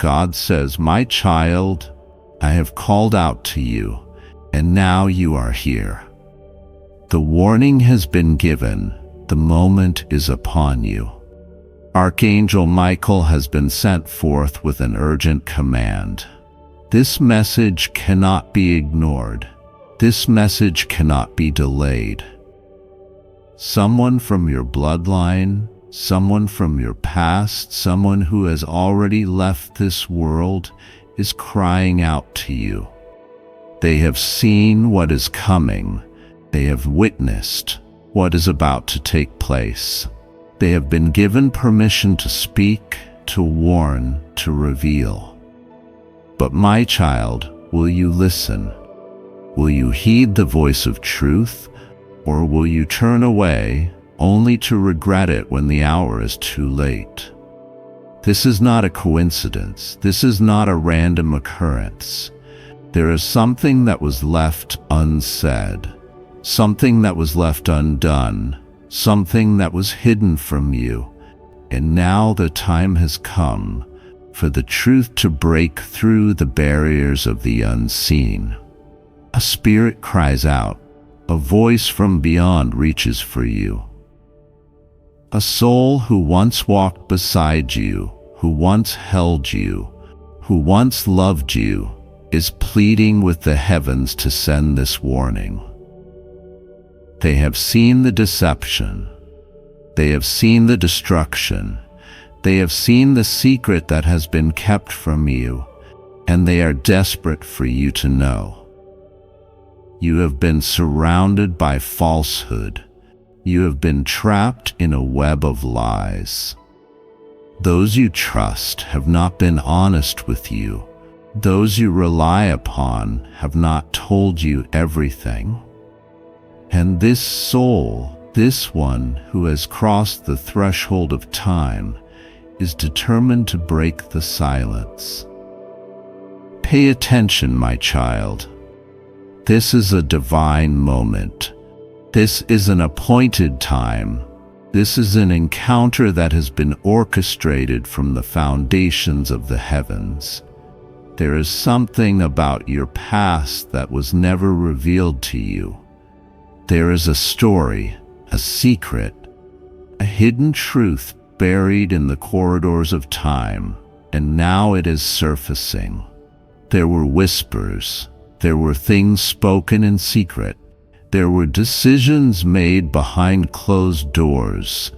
God says, "My child, I have called out to you, and now you are here. The warning has been given. The moment is upon you." Archangel Michael has been sent forth with an urgent command. This message cannot be ignored. This message cannot be delayed. Someone from your bloodline, someone from your past, someone who has already left this world is crying out to you. They have seen what is coming. They have witnessed what is about to take place. They have been given permission to speak, to warn, to reveal. But my child, will you listen? Will you heed the voice of truth, or will you turn away only to regret it when the hour is too late? This is not a coincidence. This is not a random occurrence. There is something that was left unsaid, something that was left undone, something that was hidden from you, and now the time has come for the truth to break through the barriers of the unseen. A spirit cries out. A voice from beyond reaches for you. A soul who once walked beside you, who once held you, who once loved you, is pleading with the heavens to send this warning. They have seen the deception. They have seen the destruction. They have seen the secret that has been kept from you, and they are desperate for you to know. You have been surrounded by falsehood. You have been trapped in a web of lies. Those you trust have not been honest with you. Those you rely upon have not told you everything. And this soul, this one who has crossed the threshold of time, is determined to break the silence. Pay attention, my child. This is a divine moment. This is an appointed time. This is an encounter that has been orchestrated from the foundations of the heavens. There is something about your past that was never revealed to you. There is a story, a secret, a hidden truth buried in the corridors of time, and now it is surfacing. There were whispers. There were things spoken in secret. There were decisions made behind closed doors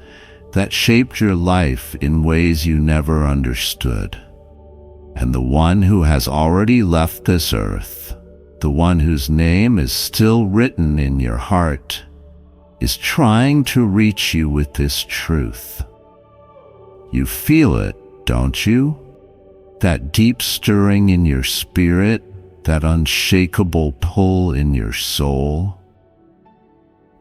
that shaped your life in ways you never understood. And the one who has already left this earth, the one whose name is still written in your heart, is trying to reach you with this truth. You feel it, don't you? That deep stirring in your spirit, that unshakable pull in your soul.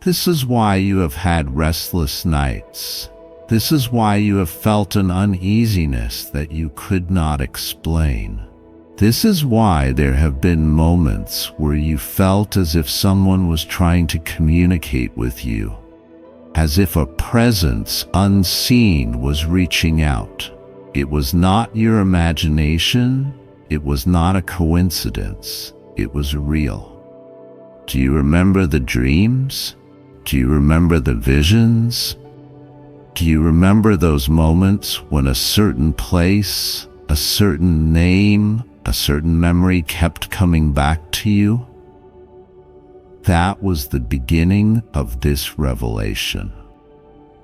This is why you have had restless nights. This is why you have felt an uneasiness that you could not explain. This is why there have been moments where you felt as if someone was trying to communicate with you, as if a presence unseen was reaching out. It was not your imagination. It was not a coincidence. It was real. Do you remember the dreams? Do you remember the visions? Do you remember those moments when a certain place, a certain name, a certain memory kept coming back to you? That was the beginning of this revelation.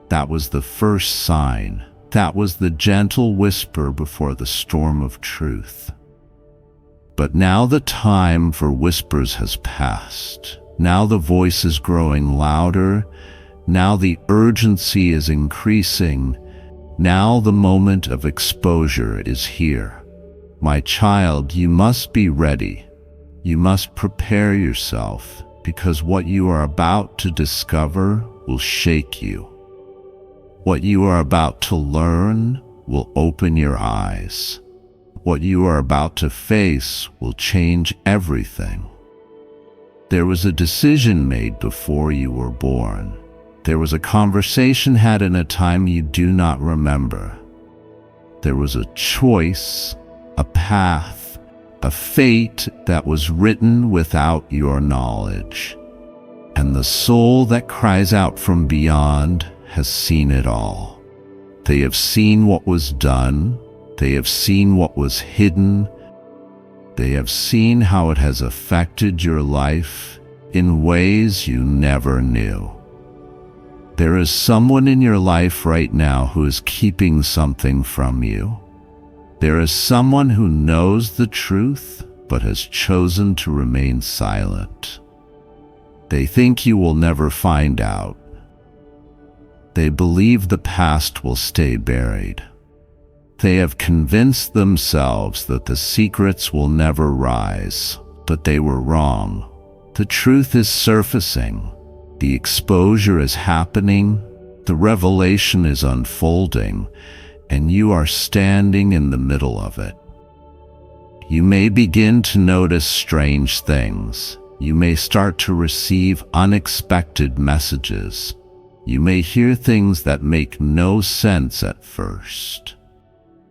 That was the first sign. That was the gentle whisper before the storm of truth. But now the time for whispers has passed. Now the voice is growing louder. Now the urgency is increasing. Now the moment of exposure is here. My child, you must be ready. You must prepare yourself, because what you are about to discover will shake you. What you are about to learn will open your eyes. What you are about to face will change everything. There was a decision made before you were born. There was a conversation had in a time you do not remember. There was a choice a path, a fate that was written without your knowledge. And the soul that cries out from beyond has seen it all. They have seen what was done. They have seen what was hidden. They have seen how it has affected your life in ways you never knew. There is someone in your life right now who is keeping something from you. There is someone who knows the truth but has chosen to remain silent. They think you will never find out. They believe the past will stay buried. They have convinced themselves that the secrets will never rise, but they were wrong. The truth is surfacing. The exposure is happening. The revelation is unfolding, and you are standing in the middle of it. You may begin to notice strange things. You may start to receive unexpected messages. You may hear things that make no sense at first.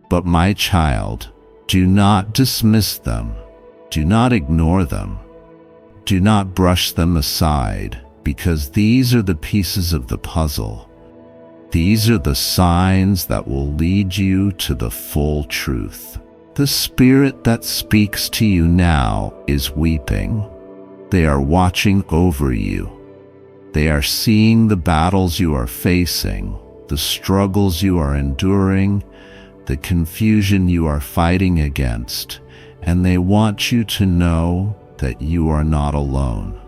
But my child, do not dismiss them. Do not ignore them. Do not brush them aside, because these are the pieces of the puzzle. These are the signs that will lead you to the full truth. The spirit that speaks to you now is weeping. They are watching over you. They are seeing the battles you are facing, the struggles you are enduring, the confusion you are fighting against, and they want you to know that you are not alone.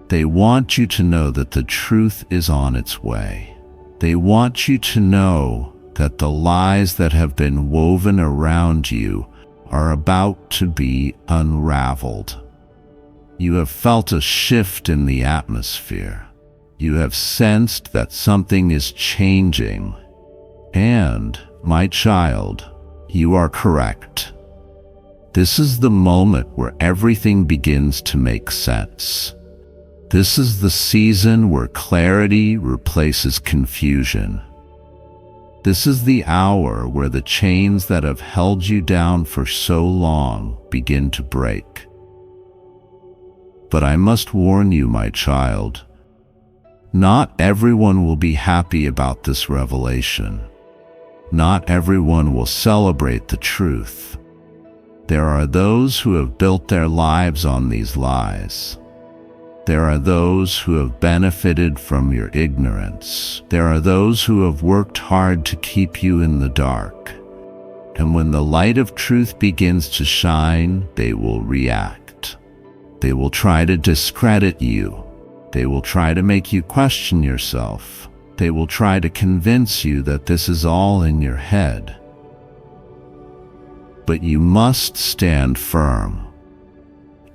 They want you to know that the truth is on its way. They want you to know that the lies that have been woven around you are about to be unraveled. You have felt a shift in the atmosphere. You have sensed that something is changing. And, my child, you are correct. This is the moment where everything begins to make sense. This is the season where clarity replaces confusion. This is the hour where the chains that have held you down for so long begin to break. But I must warn you, my child, not everyone will be happy about this revelation. Not everyone will celebrate the truth. There are those who have built their lives on these lies. There are those who have benefited from your ignorance. There are those who have worked hard to keep you in the dark. And when the light of truth begins to shine, they will react. They will try to discredit you. They will try to make you question yourself. They will try to convince you that this is all in your head. But you must stand firm.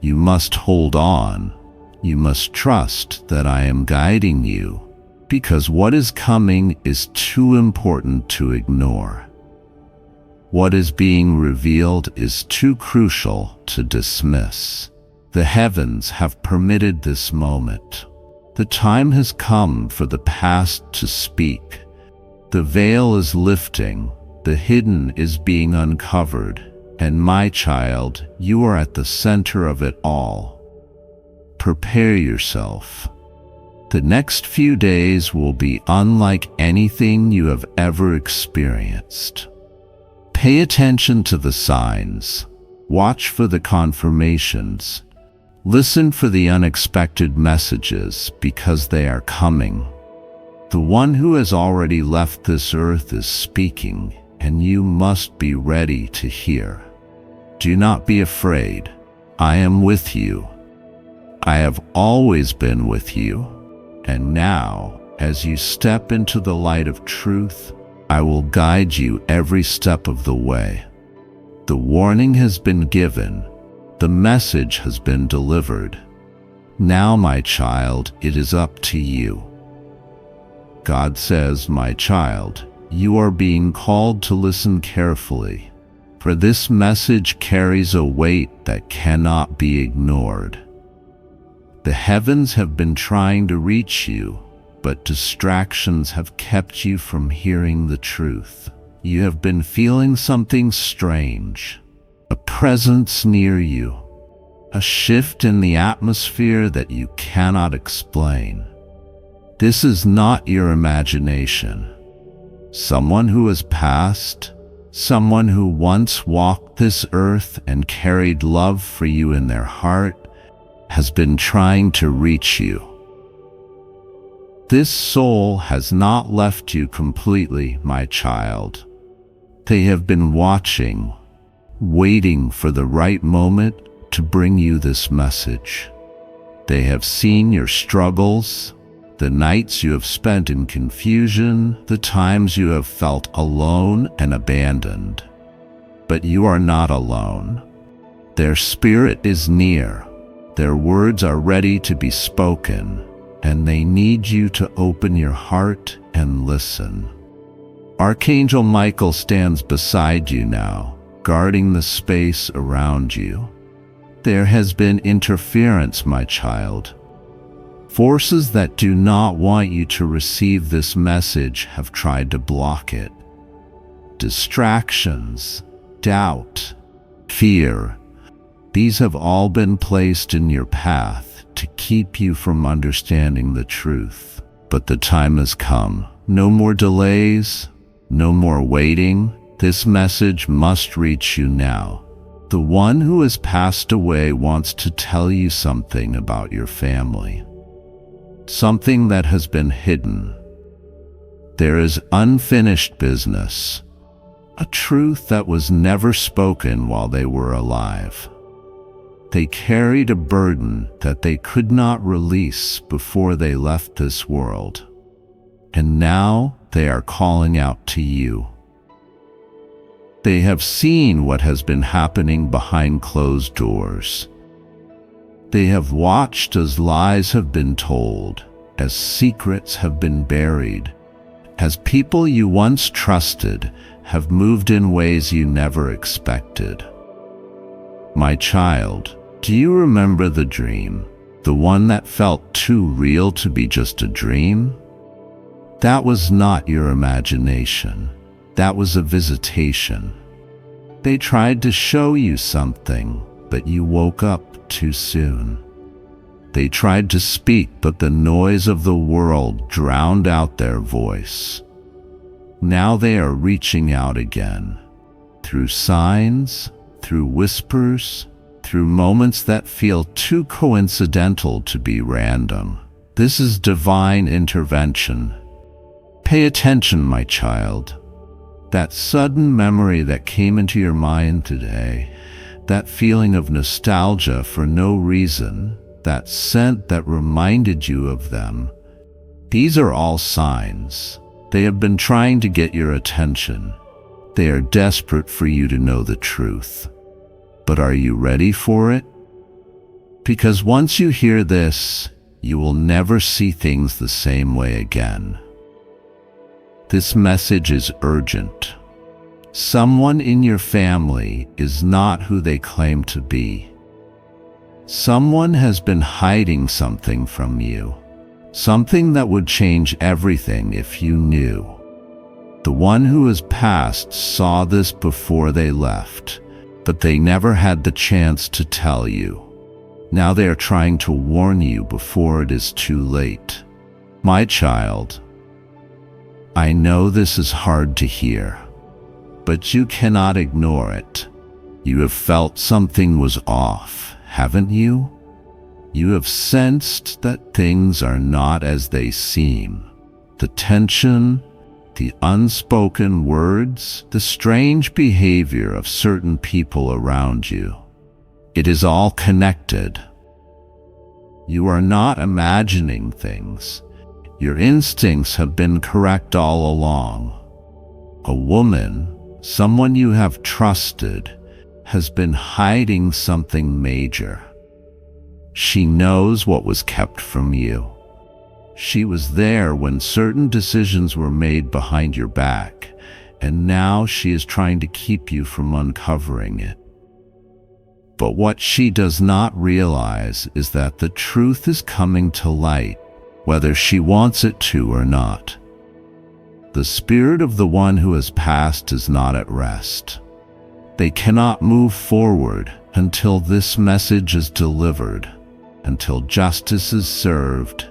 You must hold on. You must trust that I am guiding you, because what is coming is too important to ignore. What is being revealed is too crucial to dismiss. The heavens have permitted this moment. The time has come for the past to speak. The veil is lifting, the hidden is being uncovered, and my child, you are at the center of it all. Prepare yourself. The next few days will be unlike anything you have ever experienced. Pay attention to the signs. Watch for the confirmations. Listen for the unexpected messages, because they are coming. The one who has already left this earth is speaking, and you must be ready to hear. Do not be afraid. I am with you. I have always been with you, and now, as you step into the light of truth, I will guide you every step of the way. The warning has been given. The message has been delivered. Now, my child, it is up to you. God says, my child, you are being called to listen carefully, for this message carries a weight that cannot be ignored. The heavens have been trying to reach you, but distractions have kept you from hearing the truth. You have been feeling something strange, a presence near you, a shift in the atmosphere that you cannot explain. This is not your imagination. Someone who has passed, someone who once walked this earth and carried love for you in their heart, has been trying to reach you. This soul has not left you completely, my child. They have been watching, waiting for the right moment to bring you this message. They have seen your struggles, the nights you have spent in confusion, the times you have felt alone and abandoned. But you are not alone. Their spirit is near. Their words are ready to be spoken, and they need you to open your heart and listen. Archangel Michael stands beside you now, guarding the space around you. There has been interference, my child. Forces that do not want you to receive this message have tried to block it. Distractions, doubt, fear, these have all been placed in your path to keep you from understanding the truth. But the time has come. No more delays, no more waiting. This message must reach you now. The one who has passed away wants to tell you something about your family. Something that has been hidden. There is unfinished business. A truth that was never spoken while they were alive. They carried a burden that they could not release before they left this world. And now they are calling out to you. They have seen what has been happening behind closed doors. They have watched as lies have been told, as secrets have been buried, as people you once trusted have moved in ways you never expected. My child, do you remember the dream, the one that felt too real to be just a dream? That was not your imagination. That was a visitation. They tried to show you something, but you woke up too soon. They tried to speak, but the noise of the world drowned out their voice. Now they are reaching out again, through signs, through whispers, through moments that feel too coincidental to be random. This is divine intervention. Pay attention, my child. That sudden memory that came into your mind today, that feeling of nostalgia for no reason, that scent that reminded you of them, these are all signs. They have been trying to get your attention. They are desperate for you to know the truth. But are you ready for it? Because once you hear this, you will never see things the same way again. This message is urgent. Someone in your family is not who they claim to be. Someone has been hiding something from you, something that would change everything if you knew. The one who has passed saw this before they left, but they never had the chance to tell you. Now they are trying to warn you before it is too late. My child, I know this is hard to hear, but you cannot ignore it. You have felt something was off, haven't you? You have sensed that things are not as they seem. The tension, the unspoken words, the strange behavior of certain people around you. It is all connected. You are not imagining things. Your instincts have been correct all along. A woman, someone you have trusted, has been hiding something major. She knows what was kept from you. She was there when certain decisions were made behind your back, and now she is trying to keep you from uncovering it. But what she does not realize is that the truth is coming to light, whether she wants it to or not. The spirit of the one who has passed is not at rest. They cannot move forward until this message is delivered, until justice is served,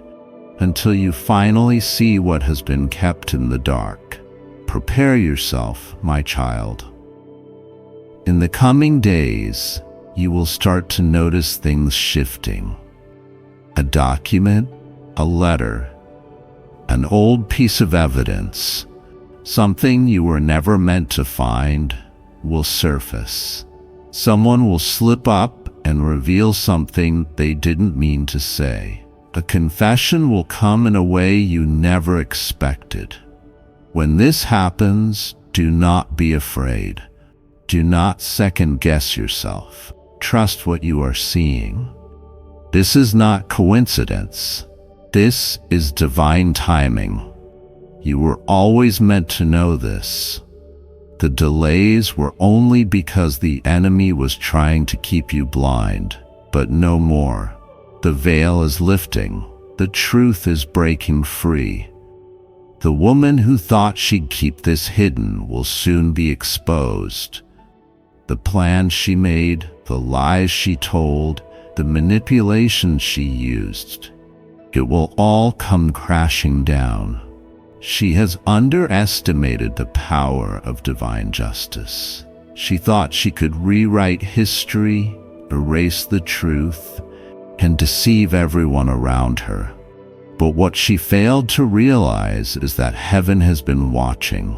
until you finally see what has been kept in the dark. Prepare yourself, my child. In the coming days, you will start to notice things shifting. A document, a letter, an old piece of evidence, something you were never meant to find, will surface. Someone will slip up and reveal something they didn't mean to say. A confession will come in a way you never expected. When this happens, do not be afraid. Do not second-guess yourself. Trust what you are seeing. This is not coincidence. This is divine timing. You were always meant to know this. The delays were only because the enemy was trying to keep you blind, but no more. The veil is lifting. The truth is breaking free. The woman who thought she'd keep this hidden will soon be exposed. The plans she made, the lies she told, the manipulations she used, it will all come crashing down. She has underestimated the power of divine justice. She thought she could rewrite history, erase the truth, and deceive everyone around her. But what she failed to realize is that heaven has been watching.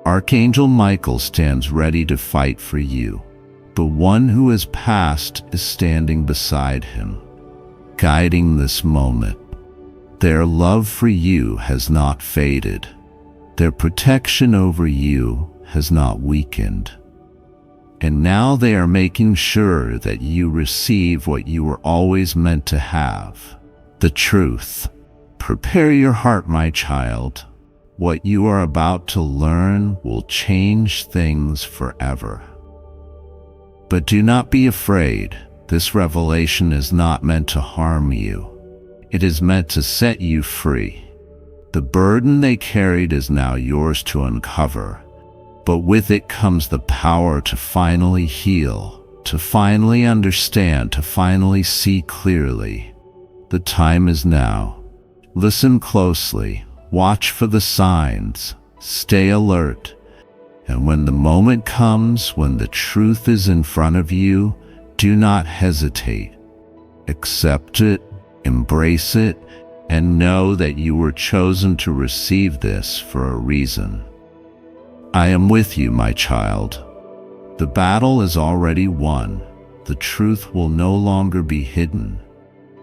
Archangel Michael stands ready to fight for you. The one who has passed is standing beside him, guiding this moment. Their love for you has not faded. Their protection over you has not weakened. And now they are making sure that you receive what you were always meant to have, the truth. Prepare your heart, my child. What you are about to learn will change things forever. But do not be afraid. This revelation is not meant to harm you. It is meant to set you free. The burden they carried is now yours to uncover, but with it comes the power to finally heal, to finally understand, to finally see clearly. The time is now. Listen closely, watch for the signs, stay alert, and when the moment comes, when the truth is in front of you, do not hesitate. Accept it, embrace it, and know that you were chosen to receive this for a reason. I am with you, my child. The battle is already won. The truth will no longer be hidden.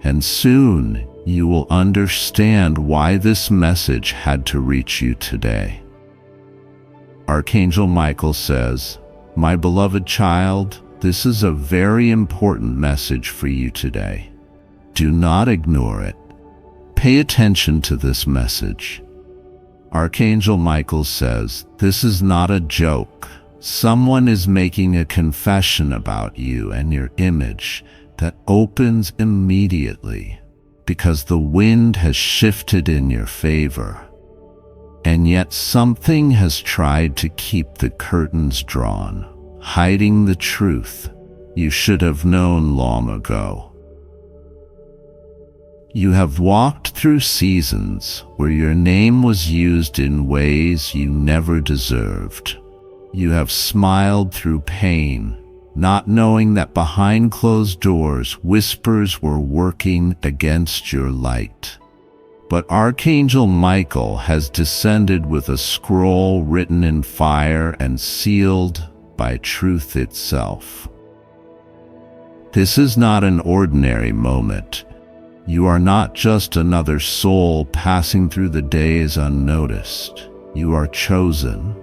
And soon you will understand why this message had to reach you today. Archangel Michael says, "My beloved child, this is a very important message for you today. Do not ignore it. Pay attention to this message." Archangel Michael says, "This is not a joke. Someone is making a confession about you and your image that opens immediately because the wind has shifted in your favor. And yet something has tried to keep the curtains drawn, hiding the truth you should have known long ago. You have walked through seasons where your name was used in ways you never deserved. You have smiled through pain, not knowing that behind closed doors whispers were working against your light. But Archangel Michael has descended with a scroll written in fire and sealed by truth itself. This is not an ordinary moment. You are not just another soul passing through the days unnoticed. You are chosen.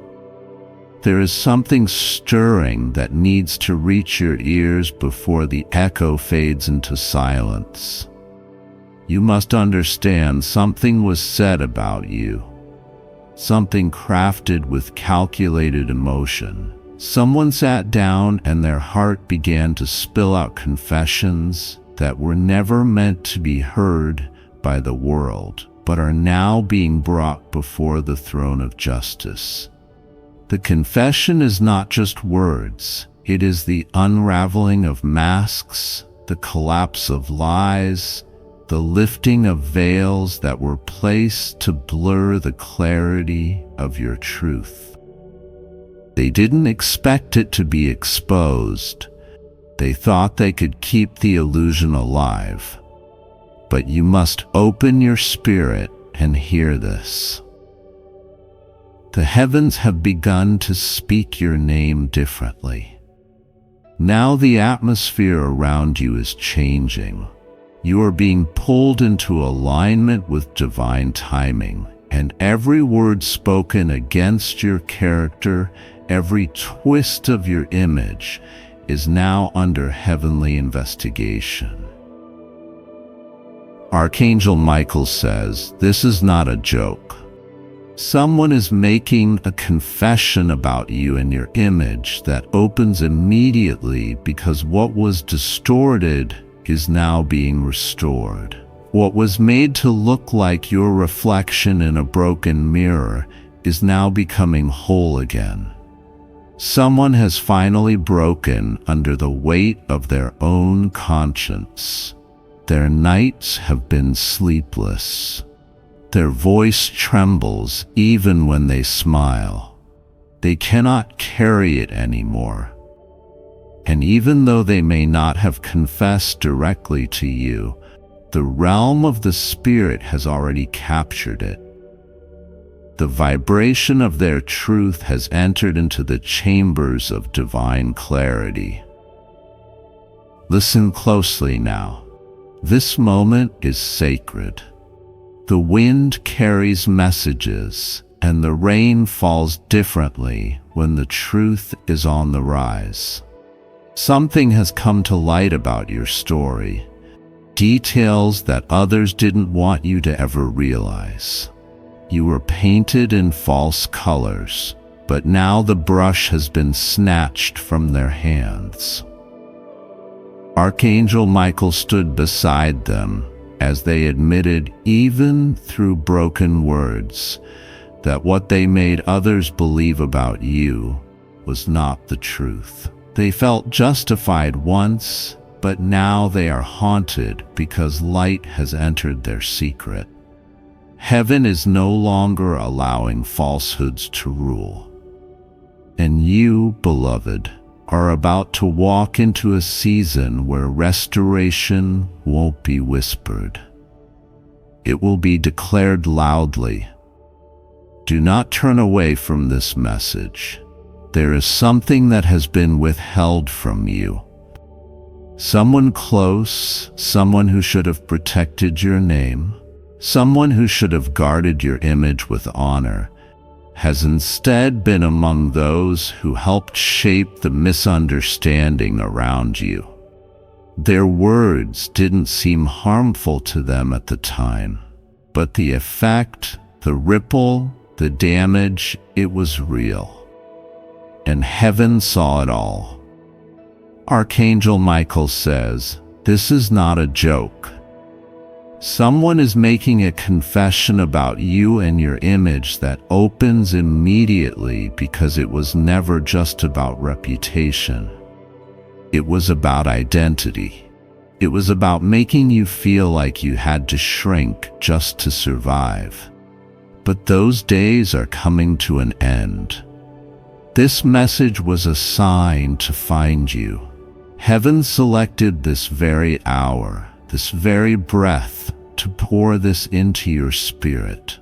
There is something stirring that needs to reach your ears before the echo fades into silence. You must understand something was said about you, something crafted with calculated emotion. Someone sat down and their heart began to spill out confessions that were never meant to be heard by the world. but are now being brought before the throne of justice. The confession is not just words, it is the unraveling of masks, the collapse of lies, the lifting of veils that were placed to blur the clarity of your truth. They didn't expect it to be exposed. They thought they could keep the illusion alive. But you must open your spirit and hear this. The heavens have begun to speak your name differently. Now the atmosphere around you is changing. You are being pulled into alignment with divine timing, and every word spoken against your character, every twist of your image, is now under heavenly investigation. Archangel Michael says, this is not a joke. Someone is making a confession about you and your image that opens immediately because what was distorted is now being restored. What was made to look like your reflection in a broken mirror is now becoming whole again. Someone has finally broken under the weight of their own conscience. Their nights have been sleepless. Their voice trembles even when they smile. They cannot carry it anymore. And even though they may not have confessed directly to you, the realm of the Spirit has already captured it. The vibration of their truth has entered into the chambers of divine clarity. Listen closely now. This moment is sacred. The wind carries messages, and the rain falls differently when the truth is on the rise. Something has come to light about your story, details that others didn't want you to ever realize. You were painted in false colors, but now the brush has been snatched from their hands. Archangel Michael stood beside them as they admitted, even through broken words, that what they made others believe about you was not the truth. They felt justified once, but now they are haunted because light has entered their secret. Heaven is no longer allowing falsehoods to rule. And you, beloved, are about to walk into a season where restoration won't be whispered. It will be declared loudly. Do not turn away from this message. There is something that has been withheld from you. Someone close, someone who should have protected your name, someone who should have guarded your image with honor, has instead been among those who helped shape the misunderstanding around you. Their words didn't seem harmful to them at the time, but the effect, the ripple, the damage, it was real. And heaven saw it all. Archangel Michael says, this is not a joke. Someone is making a confession about you and your image that opens immediately because it was never just about reputation. It was about identity. It was about making you feel like you had to shrink just to survive. But those days are coming to an end. This message was a sign to find you. Heaven selected this very hour, this very breath, to pour this into your spirit.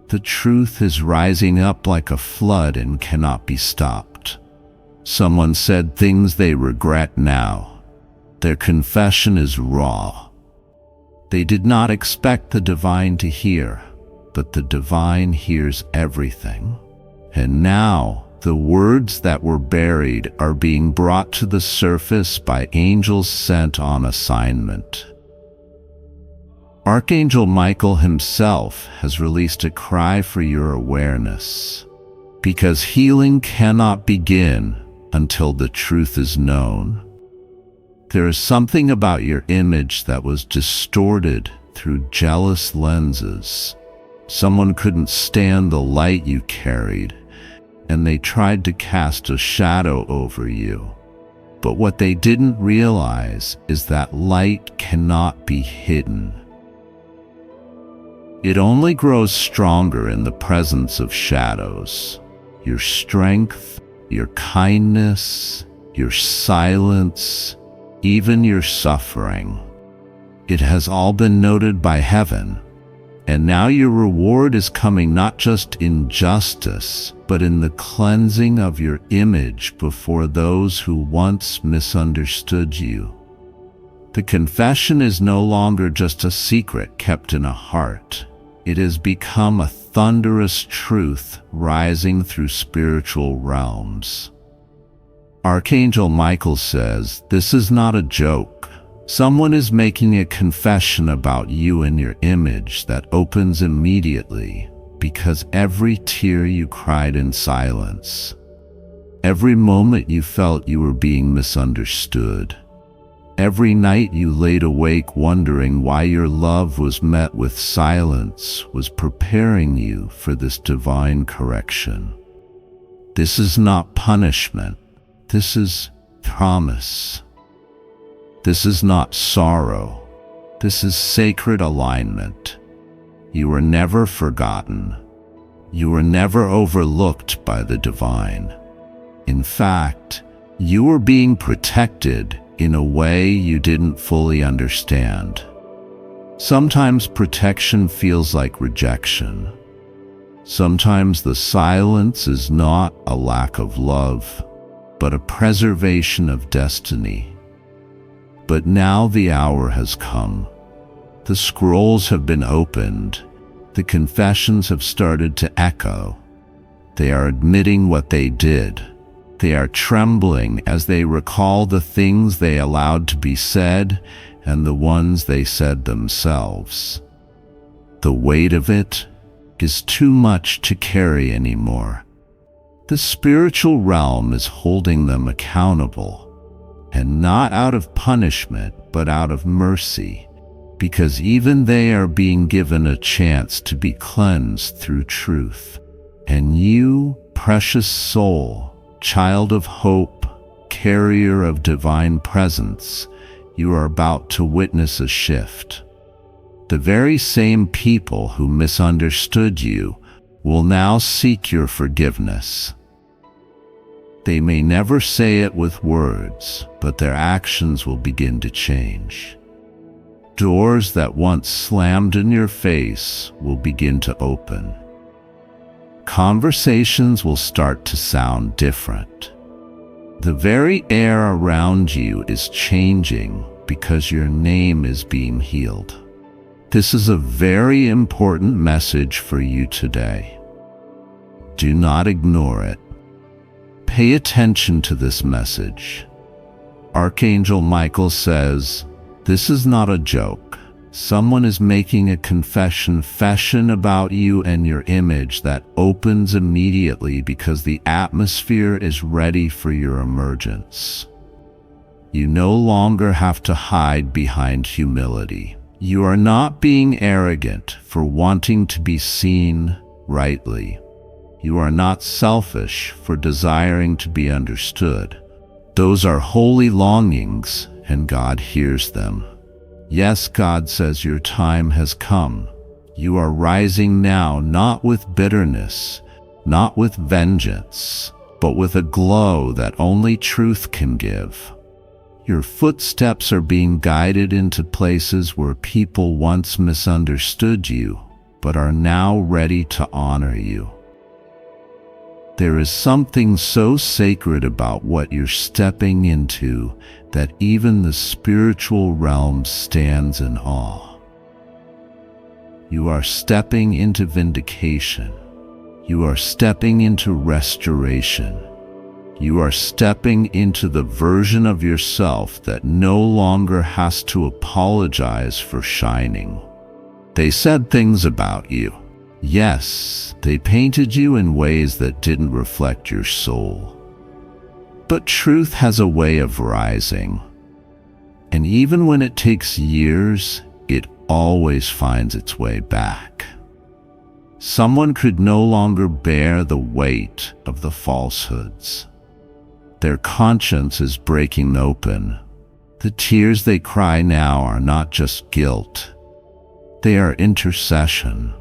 The truth is rising up like a flood and cannot be stopped. Someone said things they regret now. Their confession is raw. They did not expect the divine to hear, but the divine hears everything. And now, the words that were buried are being brought to the surface by angels sent on assignment. Archangel Michael himself has released a cry for your awareness, because healing cannot begin until the truth is known. There is something about your image that was distorted through jealous lenses, Someone couldn't stand the light you carried, and they tried to cast a shadow over you. But what they didn't realize is that light cannot be hidden. It only grows stronger in the presence of shadows. Your strength, your kindness, your silence, even your suffering. It has all been noted by heaven, and now your reward is coming not just in justice, but in the cleansing of your image before those who once misunderstood you. The confession is no longer just a secret kept in a heart. It has become a thunderous truth rising through spiritual realms. Archangel Michael says, "This is not a joke. Someone is making a confession about you and your image that opens immediately, because every tear you cried in silence, every moment you felt you were being misunderstood, every night you laid awake wondering why your love was met with silence, was preparing you for this divine correction. This is not punishment. This is promise. This is not sorrow. This is sacred alignment. You were never forgotten. You were never overlooked by the divine. In fact, you were being protected in a way you didn't fully understand. Sometimes protection feels like rejection. Sometimes the silence is not a lack of love, but a preservation of destiny. But now the hour has come. The scrolls have been opened. The confessions have started to echo. They are admitting what they did. They are trembling as they recall the things they allowed to be said and the ones they said themselves. The weight of it is too much to carry anymore. The spiritual realm is holding them accountable, and not out of punishment, but out of mercy, because even they are being given a chance to be cleansed through truth. And you, precious soul, child of hope, carrier of divine presence, you are about to witness a shift. The very same people who misunderstood you will now seek your forgiveness. They may never say it with words, but their actions will begin to change. Doors that once slammed in your face will begin to open. Conversations will start to sound different. The very air around you is changing because your name is being healed. This is a very important message for you today. Do not ignore it. Pay attention to this message. Archangel Michael says, "This is not a joke. Someone is making a confession about you and your image that opens immediately because the atmosphere is ready for your emergence. You no longer have to hide behind humility. You are not being arrogant for wanting to be seen rightly. You are not selfish for desiring to be understood. Those are holy longings, and God hears them. Yes, God says your time has come. You are rising now, not with bitterness, not with vengeance, but with a glow that only truth can give. Your footsteps are being guided into places where people once misunderstood you, but are now ready to honor you. There is something so sacred about what you're stepping into that even the spiritual realm stands in awe. You are stepping into vindication. You are stepping into restoration. You are stepping into the version of yourself that no longer has to apologize for shining. They said things about you. Yes, they painted you in ways that didn't reflect your soul. But truth has a way of rising. And even when it takes years, it always finds its way back. Someone could no longer bear the weight of the falsehoods. Their conscience is breaking open. The tears they cry now are not just guilt. They are intercession.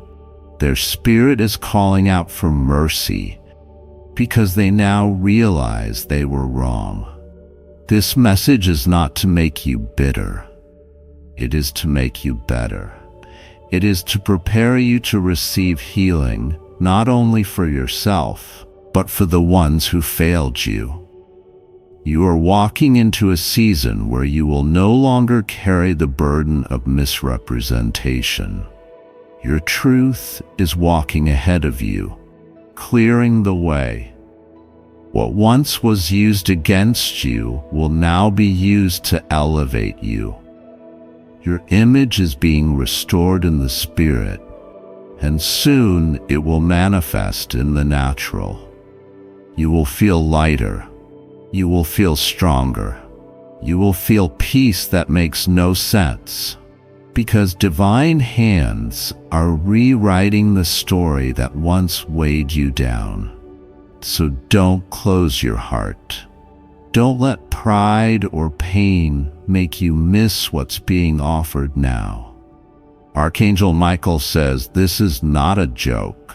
Their spirit is calling out for mercy because they now realize they were wrong. This message is not to make you bitter. It is to make you better. It is to prepare you to receive healing, not only for yourself, but for the ones who failed you. You are walking into a season where you will no longer carry the burden of misrepresentation. Your truth is walking ahead of you, clearing the way. What once was used against you will now be used to elevate you. Your image is being restored in the spirit, and soon it will manifest in the natural. You will feel lighter. You will feel stronger. You will feel peace that makes no sense, because divine hands are rewriting the story that once weighed you down. So don't close your heart. Don't let pride or pain make you miss what's being offered now. Archangel Michael says this is not a joke.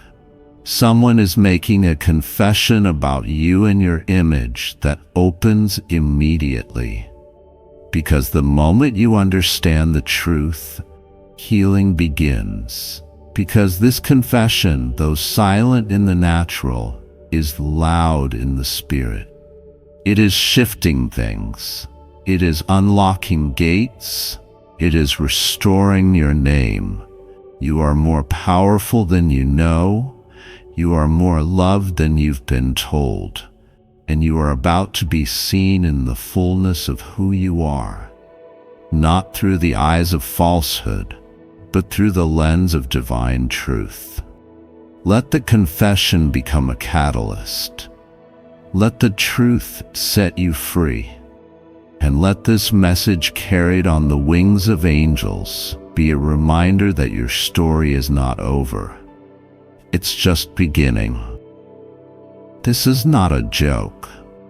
Someone is making a confession about you and your image that opens immediately. Because the moment you understand the truth, healing begins. Because this confession, though silent in the natural, is loud in the spirit. It is shifting things. It is unlocking gates. It is restoring your name. You are more powerful than you know. You are more loved than you've been told. And you are about to be seen in the fullness of who you are. Not through the eyes of falsehood, but through the lens of divine truth. Let the confession become a catalyst. Let the truth set you free, and let this message carried on the wings of angels be a reminder that your story is not over. It's just beginning. This is not a joke.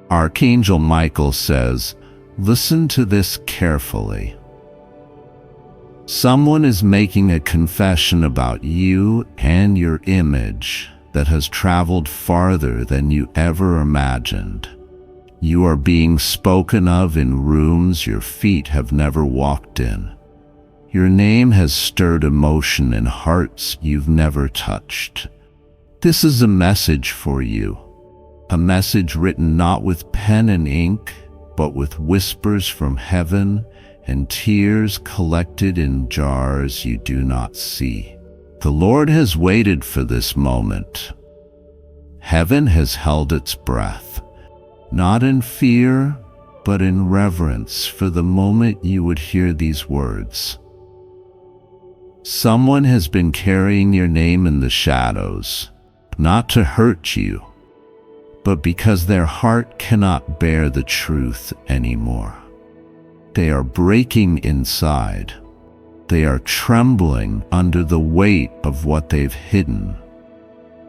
Archangel Michael says, listen to this carefully. Someone is making a confession about you and your image that has traveled farther than you ever imagined. You are being spoken of in rooms your feet have never walked in. Your name has stirred emotion in hearts you've never touched. This is a message for you, a message written not with pen and ink, but with whispers from heaven and tears collected in jars you do not see. The Lord has waited for this moment. Heaven has held its breath, not in fear, but in reverence for the moment you would hear these words. Someone has been carrying your name in the shadows, not to hurt you, but because their heart cannot bear the truth anymore. They are breaking inside. They are trembling under the weight of what they've hidden.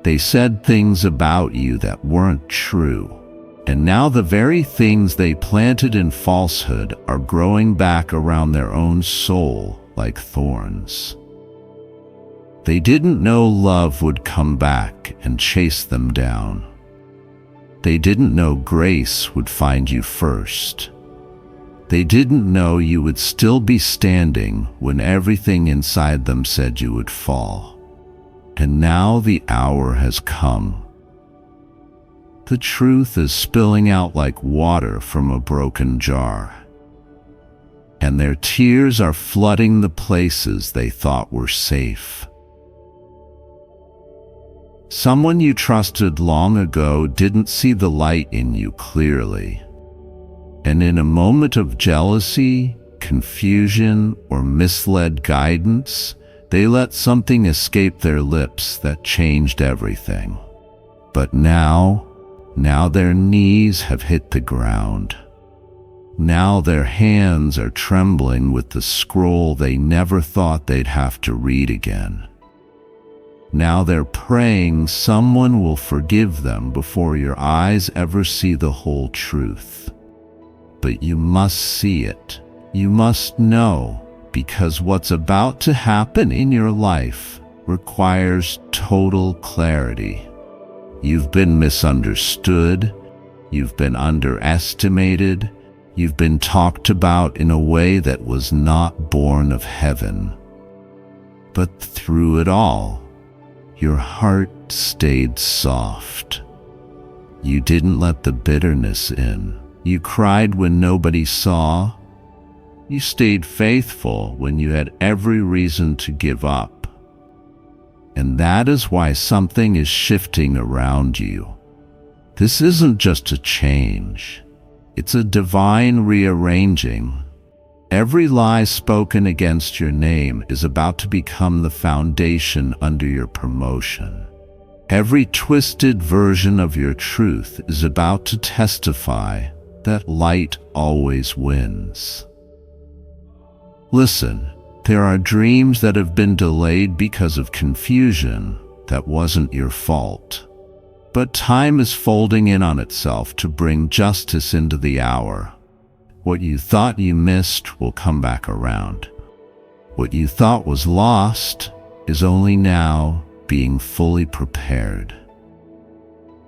They said things about you that weren't true, and now the very things they planted in falsehood are growing back around their own soul like thorns. They didn't know love would come back and chase them down. They didn't know grace would find you first. They didn't know you would still be standing when everything inside them said you would fall. And now the hour has come. The truth is spilling out like water from a broken jar. And their tears are flooding the places they thought were safe. Someone you trusted long ago didn't see the light in you clearly. And in a moment of jealousy, confusion, or misled guidance, they let something escape their lips that changed everything. But now their knees have hit the ground. Now their hands are trembling with the scroll they never thought they'd have to read again. Now they're praying someone will forgive them before your eyes ever see the whole truth. But you must see it. You must know, because what's about to happen in your life requires total clarity. You've been misunderstood. You've been underestimated. You've been talked about in a way that was not born of heaven. But through it all, your heart stayed soft. You didn't let the bitterness in. You cried when nobody saw. You stayed faithful when you had every reason to give up. And that is why something is shifting around you. This isn't just a change. It's a divine rearranging. Every lie spoken against your name is about to become the foundation under your promotion. Every twisted version of your truth is about to testify that light always wins. Listen, there are dreams that have been delayed because of confusion that wasn't your fault. But time is folding in on itself to bring justice into the hour. What you thought you missed will come back around. What you thought was lost is only now being fully prepared.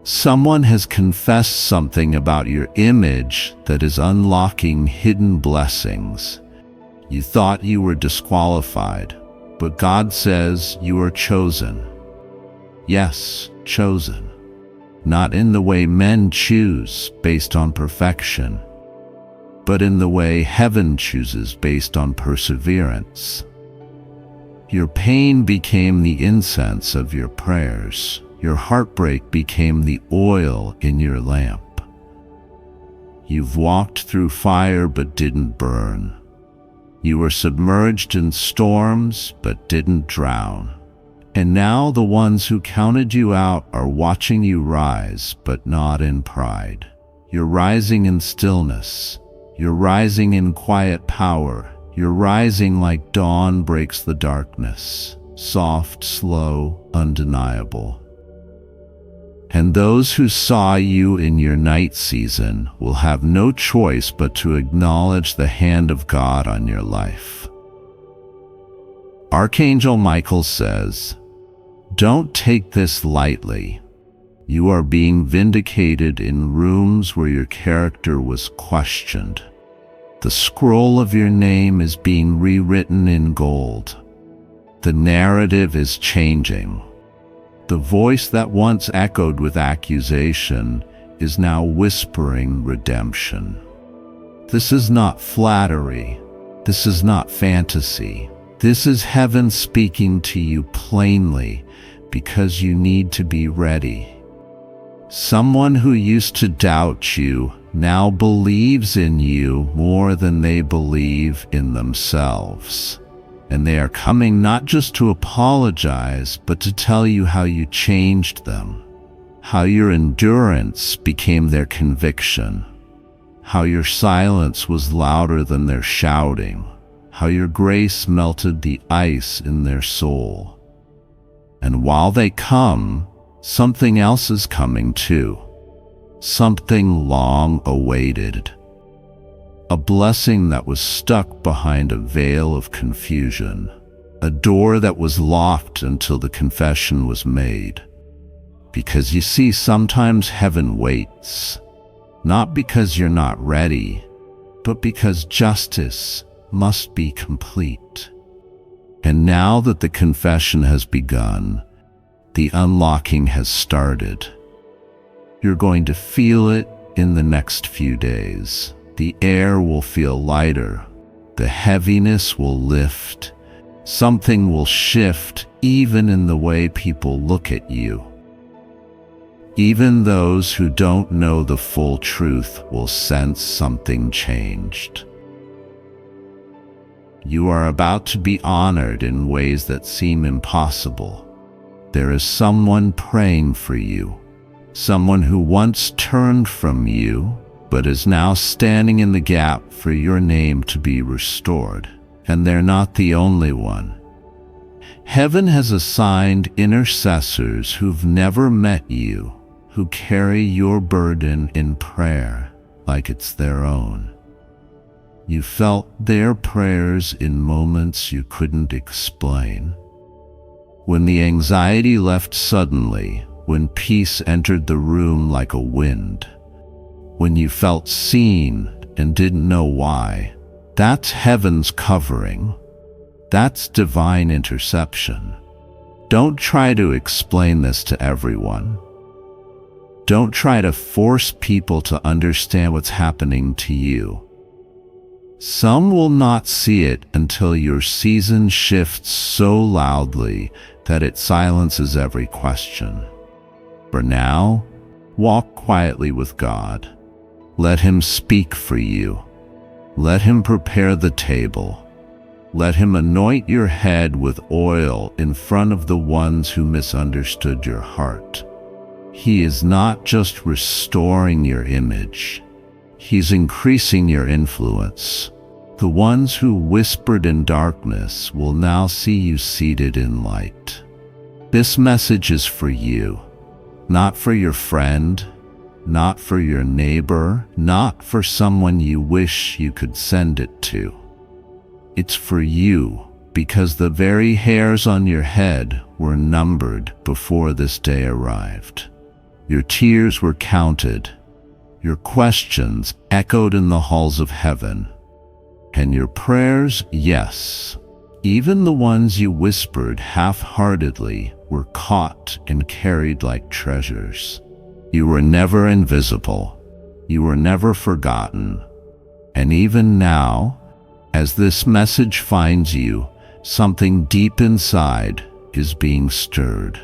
Someone has confessed something about your image that is unlocking hidden blessings. You thought you were disqualified, but God says you are chosen. Yes, chosen. Not in the way men choose based on perfection, but in the way heaven chooses based on perseverance. Your pain became the incense of your prayers. Your heartbreak became the oil in your lamp. You've walked through fire but didn't burn. You were submerged in storms but didn't drown. And now the ones who counted you out are watching you rise, but not in pride. You're rising in stillness. You're rising in quiet power. You're rising like dawn breaks the darkness, soft, slow, undeniable. And those who saw you in your night season will have no choice but to acknowledge the hand of God on your life. Archangel Michael says, "Don't take this lightly. You are being vindicated in rooms where your character was questioned. The scroll of your name is being rewritten in gold. The narrative is changing. The voice that once echoed with accusation is now whispering redemption. This is not flattery. This is not fantasy. This is heaven speaking to you plainly because you need to be ready. Someone who used to doubt you now believes in you more than they believe in themselves. And they are coming not just to apologize, but to tell you how you changed them, how your endurance became their conviction, how your silence was louder than their shouting, how your grace melted the ice in their soul. And while they come, something else is coming too, something long awaited. A blessing that was stuck behind a veil of confusion, a door that was locked until the confession was made. Because you see, sometimes heaven waits, not because you're not ready, but because justice must be complete. And now that the confession has begun, the unlocking has started. You're going to feel it in the next few days. The air will feel lighter. The heaviness will lift. Something will shift even in the way people look at you. Even those who don't know the full truth will sense something changed. You are about to be honored in ways that seem impossible. There is someone praying for you, someone who once turned from you, but is now standing in the gap for your name to be restored. And they're not the only one. Heaven has assigned intercessors who've never met you, who carry your burden in prayer like it's their own. You felt their prayers in moments you couldn't explain. When the anxiety left suddenly, when peace entered the room like a wind, when you felt seen and didn't know why, that's heaven's covering. That's divine interception. Don't try to explain this to everyone. Don't try to force people to understand what's happening to you. Some will not see it until your season shifts so loudly that it silences every question. For now, walk quietly with God. Let Him speak for you. Let Him prepare the table. Let Him anoint your head with oil in front of the ones who misunderstood your heart. He is not just restoring your image. He's increasing your influence. The ones who whispered in darkness will now see you seated in light. This message is for you, not for your friend, not for your neighbor, not for someone you wish you could send it to. It's for you, because the very hairs on your head were numbered before this day arrived. Your tears were counted, your questions echoed in the halls of heaven, and your prayers, yes, even the ones you whispered half-heartedly, were caught and carried like treasures. You were never invisible. You were never forgotten. And even now, as this message finds you, something deep inside is being stirred.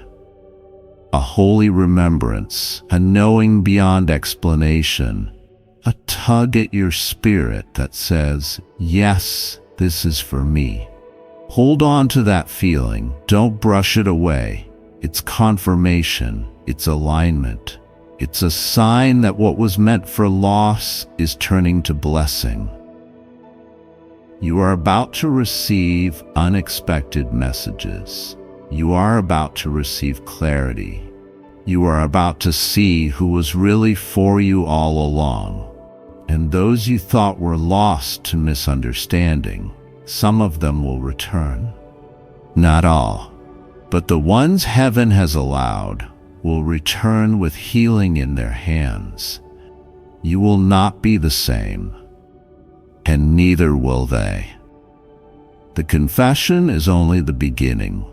A holy remembrance, a knowing beyond explanation, a tug at your spirit that says, yes, this is for me. Hold on to that feeling. Don't brush it away. It's confirmation. It's alignment. It's a sign that what was meant for loss is turning to blessing. You are about to receive unexpected messages. You are about to receive clarity. You are about to see who was really for you all along. And those you thought were lost to misunderstanding, some of them will return. Not all, but the ones heaven has allowed will return with healing in their hands. You will not be the same, and neither will they. The confession is only the beginning.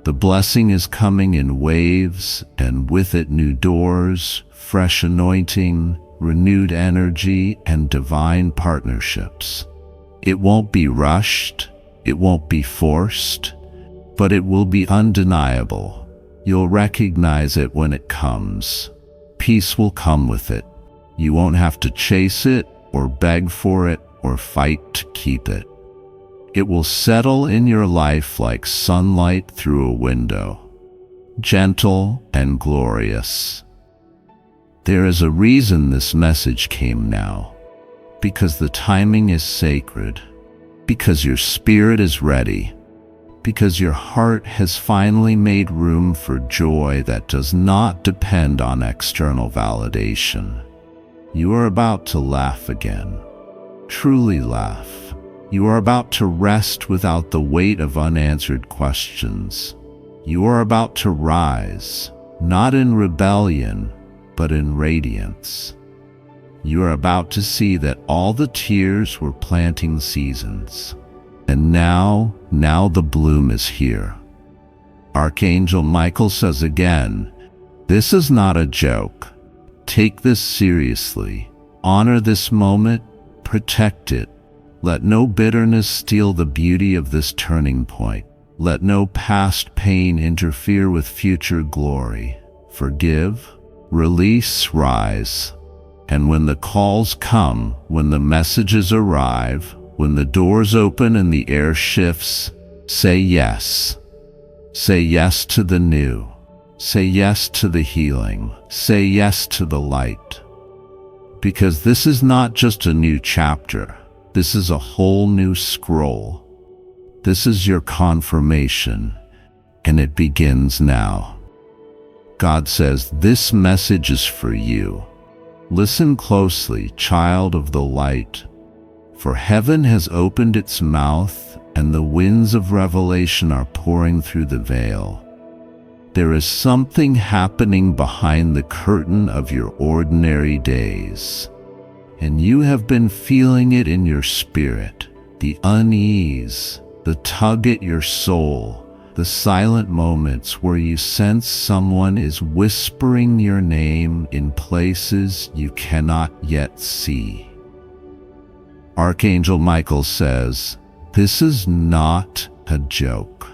The blessing is coming in waves, and with it new doors, fresh anointing, renewed energy, and divine partnerships. It won't be rushed, it won't be forced, but it will be undeniable. You'll recognize it when it comes. Peace will come with it. You won't have to chase it, or beg for it, or fight to keep it. It will settle in your life like sunlight through a window, gentle and glorious. There is a reason this message came now, because the timing is sacred, because your spirit is ready, because your heart has finally made room for joy that does not depend on external validation. You are about to laugh again, truly laugh. You are about to rest without the weight of unanswered questions. You are about to rise, not in rebellion, but in radiance. You are about to see that all the tears were planting seasons. And now the bloom is here. Archangel Michael says again, this is not a joke. Take this seriously. Honor this moment. Protect it. Let no bitterness steal the beauty of this turning point. Let no past pain interfere with future glory. Forgive, release, rise. And when the calls come, when the messages arrive, when the doors open and the air shifts, say yes. Say yes to the new. Say yes to the healing. Say yes to the light. Because this is not just a new chapter. This is a whole new scroll. This is your confirmation, and it begins now. God says, this message is for you. Listen closely, child of the light, for heaven has opened its mouth, and the winds of revelation are pouring through the veil. There is something happening behind the curtain of your ordinary days, and you have been feeling it in your spirit, the unease, the tug at your soul, the silent moments where you sense someone is whispering your name in places you cannot yet see. Archangel Michael says, this is not a joke.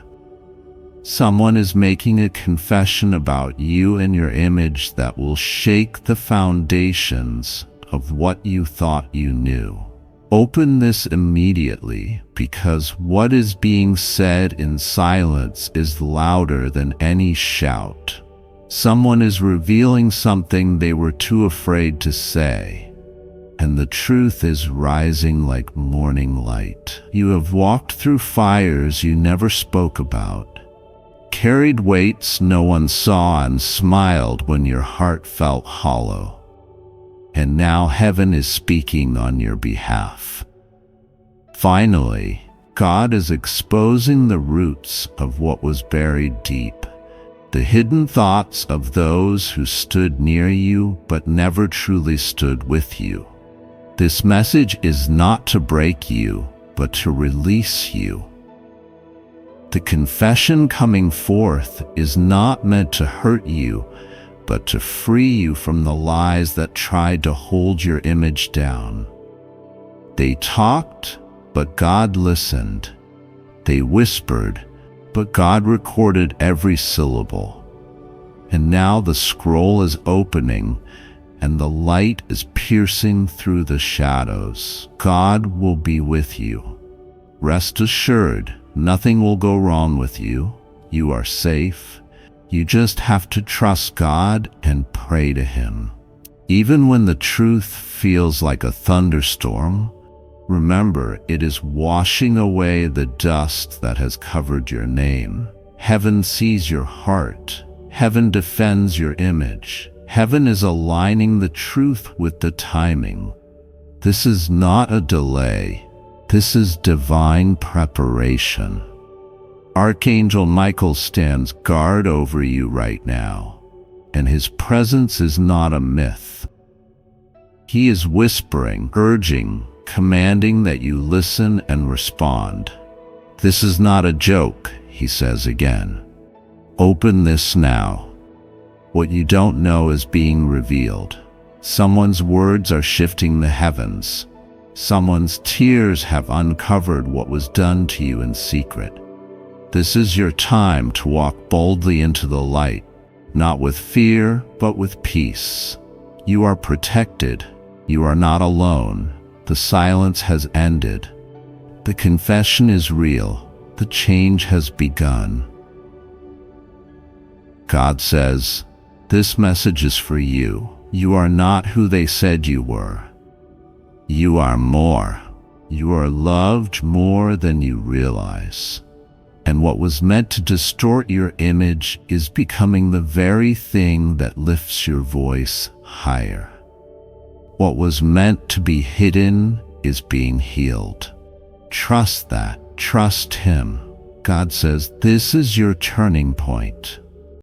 Someone is making a confession about you and your image that will shake the foundations of what you thought you knew. Open this immediately, because what is being said in silence is louder than any shout. Someone is revealing something they were too afraid to say, and the truth is rising like morning light. You have walked through fires you never spoke about, carried weights no one saw, and smiled when your heart felt hollow. And now heaven is speaking on your behalf. Finally, God is exposing the roots of what was buried deep, the hidden thoughts of those who stood near you but never truly stood with you. This message is not to break you, but to release you. The confession coming forth is not meant to hurt you, but to free you from the lies that tried to hold your image down. They talked, but God listened. They whispered, but God recorded every syllable. And now the scroll is opening, and the light is piercing through the shadows. God will be with you. Rest assured, nothing will go wrong with you. You are safe. You just have to trust God and pray to Him. Even when the truth feels like a thunderstorm, remember it is washing away the dust that has covered your name. Heaven sees your heart. Heaven defends your image. Heaven is aligning the truth with the timing. This is not a delay. This is divine preparation. Archangel Michael stands guard over you right now, and his presence is not a myth. He is whispering, urging, commanding that you listen and respond. This is not a joke, he says again. Open this now. What you don't know is being revealed. Someone's words are shifting the heavens. Someone's tears have uncovered what was done to you in secret. This is your time to walk boldly into the light, not with fear, but with peace. You are protected. You are not alone. The silence has ended. The confession is real. The change has begun. God says, this message is for you. You are not who they said you were. You are more. You are loved more than you realize. And what was meant to distort your image is becoming the very thing that lifts your voice higher. What was meant to be hidden is being healed. Trust that. Trust Him. God says, this is your turning point.